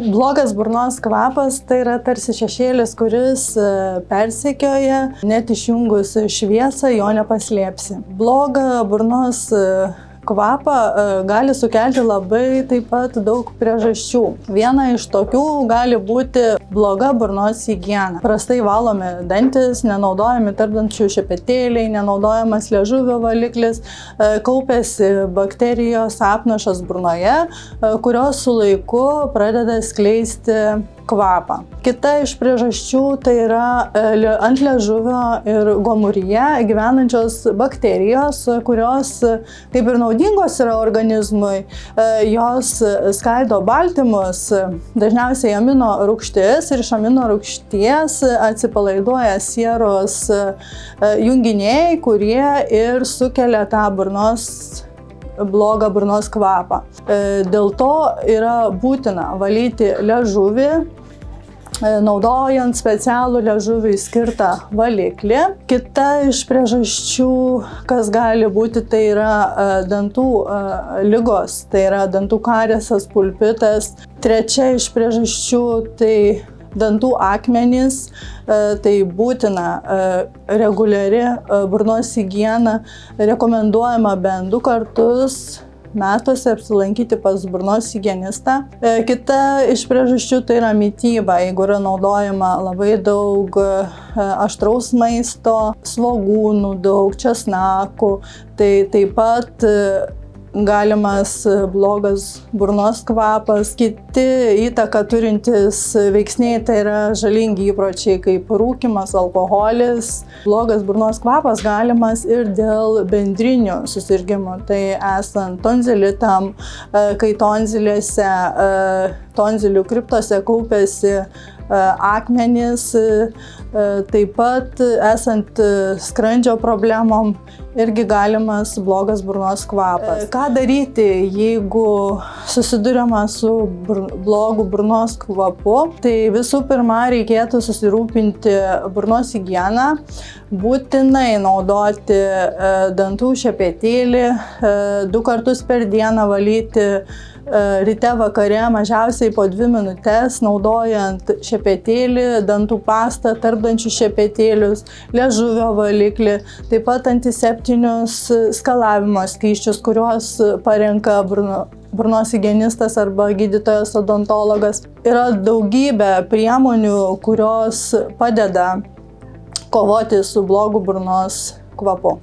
Blogas burnos kvapas tai yra tarsi šešėlis, kuris persekioja, net išjungus šviesą jo nepaslėpsi. Blogą burnos kvapą gali sukelti labai taip pat daug priežasčių. Viena iš tokių gali būti bloga burnos higiena. Prastai valomi dantis, nenaudojami tarpdančių šepetėliai, nenaudojamas liežuvio valiklis, kaupiasi bakterijos apnašos burnoje, kurios su laiku pradeda skleisti kvapą. Kita iš priežasčių tai yra ant liežuvio ir gomuryje gyvenančios bakterijos, kurios kaip ir naudingos yra organizmui. Jos skaido baltymus, dažniausiai amino rūgštis, ir iš amino rūgšties atsipalaiduoja sieros junginiai, kurie ir sukelia tą blogą burnos kvapą. Dėl to yra būtina valyti liežuvį, naudojant specialų liežuviui skirtą valiklį. Kita iš priežasčių, kas gali būti, tai yra dantų ligos, tai yra dantų kariesas, pulpitas. Trečia iš priežasčių tai dantų akmenys, tai būtina reguliari burnos higiena, rekomenduojama bent 2 kartus metuose apsilankyti pas burnos higienistą. Kita iš priežasčių tai yra mityba, jeigu yra naudojama labai daug aštraus maisto, svogūnų daug, česnakų, tai taip pat galimas blogas burnos kvapas. Kiti įtaką turintys veiksniai tai yra žalingi įpročiai kaip rūkymas, alkoholis. Blogas burnos kvapas galimas ir dėl bendrinių susirgimų. Tai esant tonzilitam, kai tonzilėse, tonzilių kriptose kaupiasi akmenys, taip pat esant skrandžio problemom irgi galimas blogas burnos kvapas. Ką daryti, jeigu susiduriama su blogu burnos kvapu? Tai visų pirma reikėtų susirūpinti burnos higieną, būtinai naudoti dantų šepetėlį, 2 kartus per dieną valyti ryte vakare mažiausiai po 2 minutes, naudojant šepetėlį, dantų pastą, tarpdančių šepetėlius, liežuvio valiklį, taip pat antiseptinius skalavimo skysčius, kuriuos parenka burnos higienistas arba gydytojas odontologas. Yra daugybė priemonių, kurios padeda kovoti su blogu burnos kvapu.